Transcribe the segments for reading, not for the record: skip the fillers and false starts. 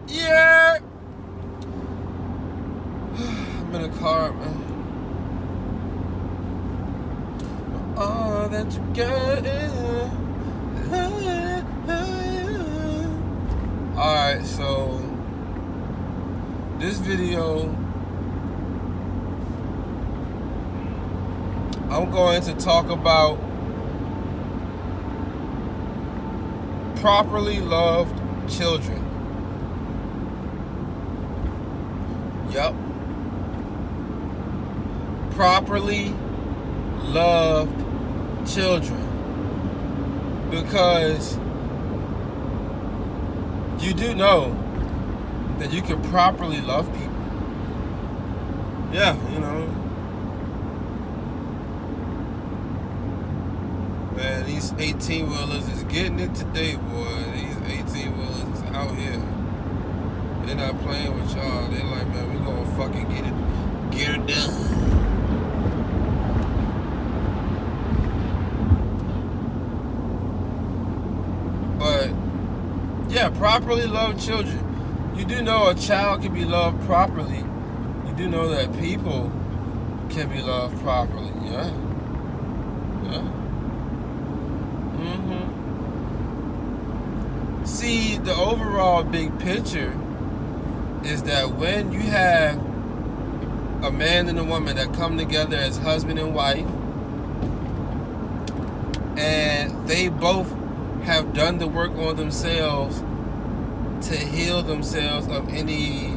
Yeah. I'm in a car, man. All that you got. Alright, so this video, I'm going to talk about properly loved children. Yup. Properly loved children. Because you do know that you can properly love people. Yeah, you know. Man, these 18-wheelers is getting it today, boy. These 18-wheelers is out here. They're not playing with y'all. They're like, man, we gonna fucking get it done. But yeah, properly loved children. You do know a child can be loved properly. You do know that people can be loved properly. Yeah. Yeah. See, the overall big picture is that when you have a man and a woman that come together as husband and wife, and they both have done the work on themselves to heal themselves of any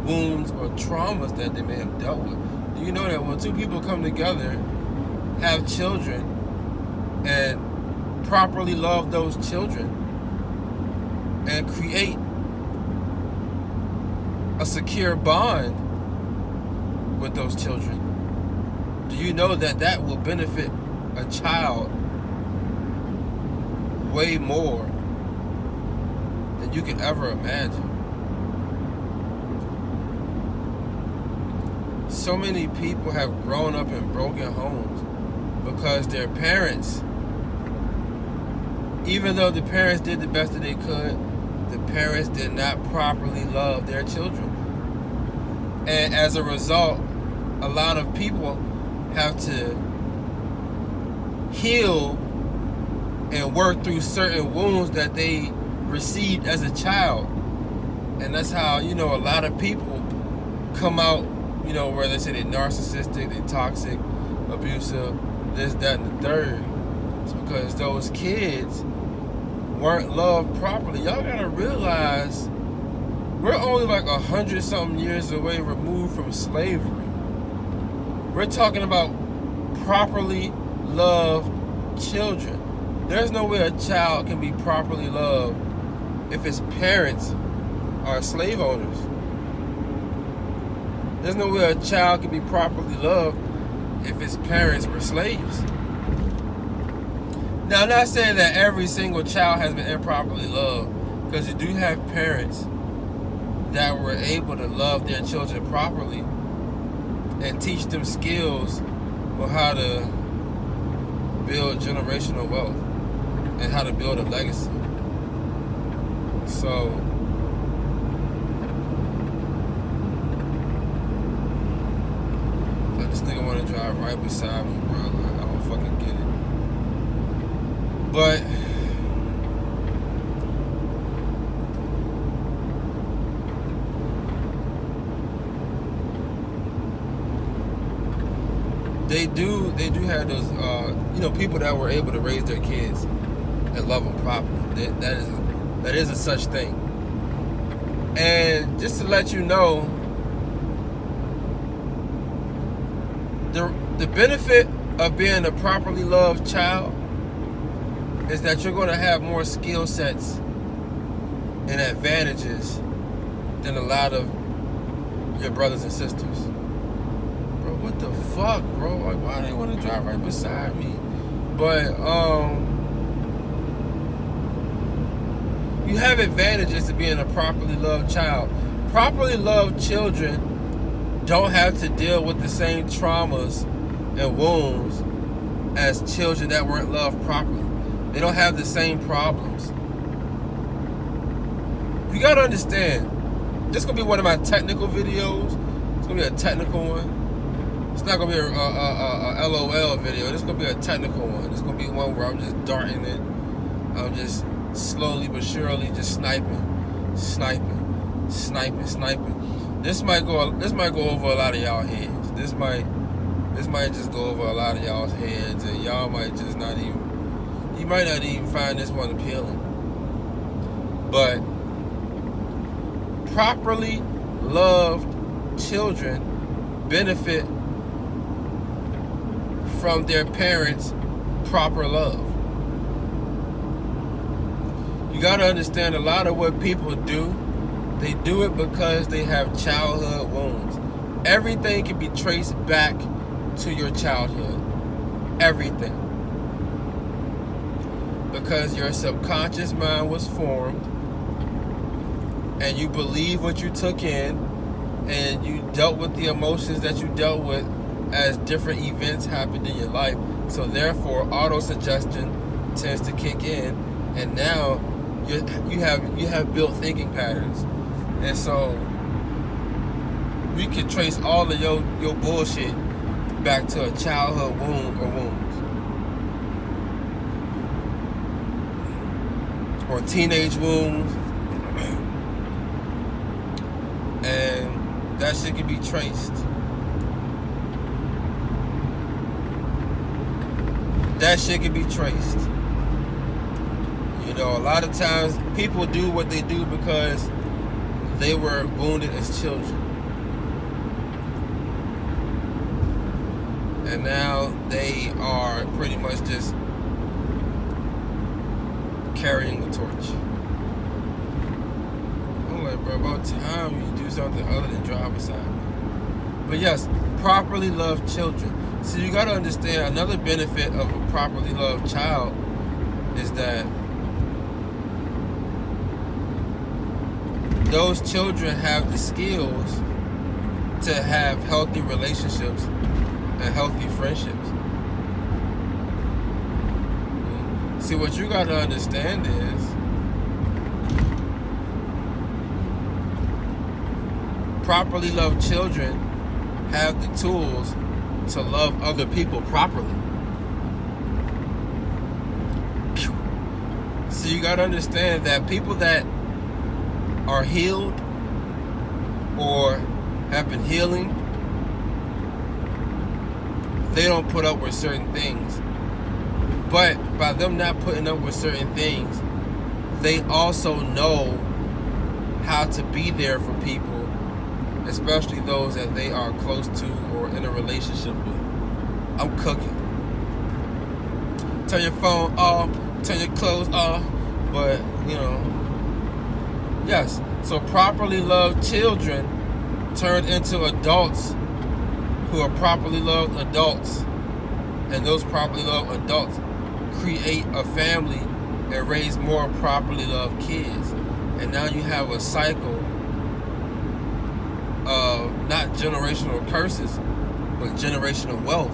wounds or traumas that they may have dealt with. Do you know that when two people come together, have children, and properly love those children, and create a secure bond with those children, do you know that that will benefit a child way more than you could ever imagine? So many people have grown up in broken homes because their parents, even though the parents did the best that they could, the parents did not properly love their children. And as a result, a lot of people have to heal and work through certain wounds that they received as a child. And that's how, you know, a lot of people come out, you know, where they say they're narcissistic, they're toxic, abusive, this, that, and the third. It's because those kids weren't loved properly. Y'all gotta realize we're only like 100-something years away removed from slavery. We're talking about properly loved children. There's no way a child can be properly loved if his parents are slave owners. There's no way a child can be properly loved if his parents were slaves. Now, I'm not saying that every single child has been improperly loved, because you do have parents that were able to love their children properly and teach them skills on how to build generational wealth and how to build a legacy. So, this nigga want to drive right beside me, bro. Like, I don't fucking get it. But they do have those you know, people that were able to raise their kids and love them properly. That is a such thing. And just to let you know, the benefit of being a properly loved child is that you're going to have more skill sets and advantages than a lot of your brothers and sisters. Bro, what the fuck, bro? Like, why do they want to drive right beside me? But you have advantages to being a properly loved child. Properly loved children don't have to deal with the same traumas and wounds as children that weren't loved properly. They don't have the same problems. You gotta understand, this is gonna be one of my technical videos. It's gonna be a technical one. It's not gonna be a LOL video. This is gonna be a technical one. It's gonna be one where I'm just darting it. I'm just slowly but surely just sniping. This might go over a lot of y'all heads. This might just go over a lot of y'all's heads, and y'all might just not even. You might not even find this one appealing. But properly loved children benefit from their parents' proper love. You gotta understand, a lot of what people do, they do it because they have childhood wounds. Everything can be traced back to your childhood. Everything. Because your subconscious mind was formed, and you believe what you took in, and you dealt with the emotions that you dealt with as different events happened in your life. So therefore, auto-suggestion tends to kick in, and now you have built thinking patterns. And so we can trace all of your bullshit back to a childhood wound or wounds. Or teenage wounds. And that shit can be traced. That shit can be traced. You know, a lot of times people do what they do because they were wounded as children. And now they are pretty much just carrying the torch. I'm like, bro, about time you do something other than drive beside me. But yes, properly loved children. So you gotta understand, another benefit of a properly loved child is that those children have the skills to have healthy relationships and healthy friendships. See, what you gotta understand is properly loved children have the tools to love other people properly. So you gotta understand that people that are healed or have been healing, they don't put up with certain things. But by them not putting up with certain things, they also know how to be there for people, especially those that they are close to or in a relationship with. I'm cooking. Turn your phone off, turn your clothes off, but you know, yes. So properly loved children turn into adults who are properly loved adults, and those properly loved adults create a family and raise more properly loved kids. And now you have a cycle of not generational curses, but generational wealth.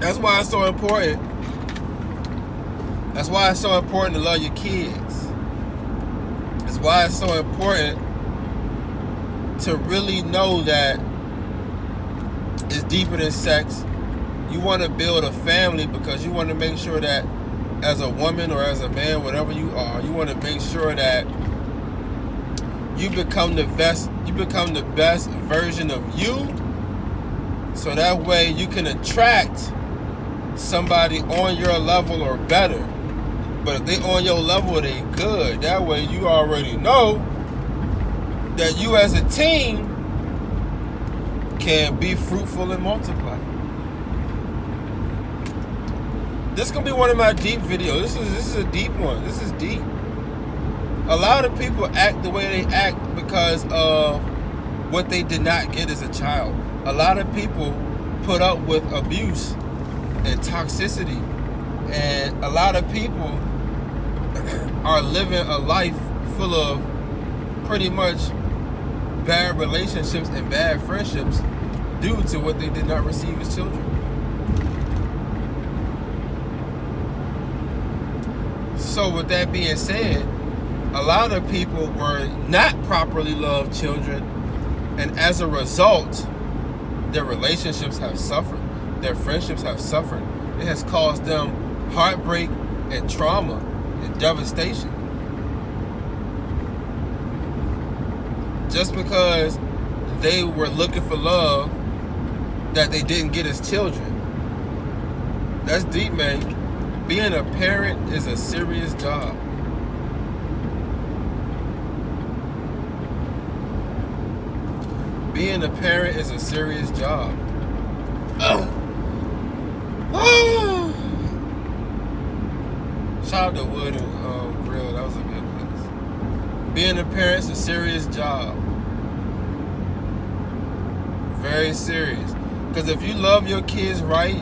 That's why it's so important. That's why it's so important to love your kids. That's why it's so important to really know that it's deeper than sex. You want to build a family because you want to make sure that as a woman or as a man, whatever you are, you want to make sure that you become the best version of you, so that way you can attract somebody on your level or better. But if they on your level, they good. That way you already know that you as a team can be fruitful and multiply. This is gonna be one of my deep videos. This is a deep one. This is deep. A lot of people act the way they act because of what they did not get as a child. A lot of people put up with abuse and toxicity, and a lot of people are living a life full of pretty much bad relationships and bad friendships due to what they did not receive as children. So with that being said, a lot of people were not properly loved children, and as a result, their relationships have suffered, their friendships have suffered. It has caused them heartbreak and trauma and devastation. Just because they were looking for love that they didn't get as children. That's deep, man. Being a parent is a serious job. Being a parent is a serious job. Shout out to Wood and Grill. That was a good place. Being a parent is a serious job. Very serious. Because if you love your kids right,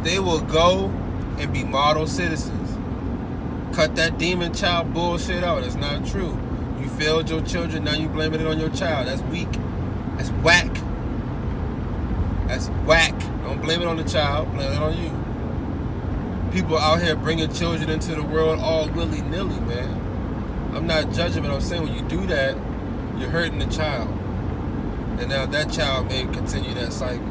they will go and be model citizens. Cut that demon child bullshit out. It's not true. You failed your children, now you blaming it on your child. That's weak. That's whack. That's whack. Don't blame it on the child, blame it on you. People out here bringing children into the world all willy-nilly, man. I'm not judging, but I'm saying when you do that, you're hurting the child. And now that child may continue that cycle.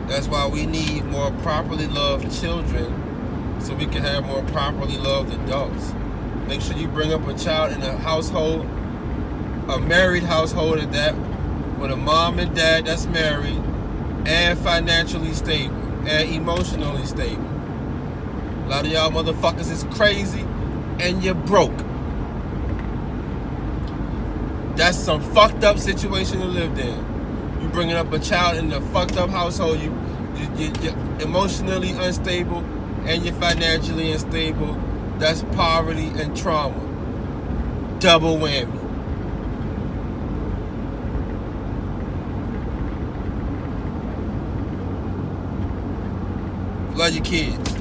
That's why we need more properly loved children so we can have more properly loved adults. Make sure you bring up a child in a household, a married household at that, with a mom and dad that's married and financially stable and emotionally stable. A lot of y'all motherfuckers is crazy and you're broke. That's some fucked up situation to live in. You bringing up a child in a fucked up household, you're emotionally unstable and you're financially unstable. That's poverty and trauma. Double whammy. Love your kids.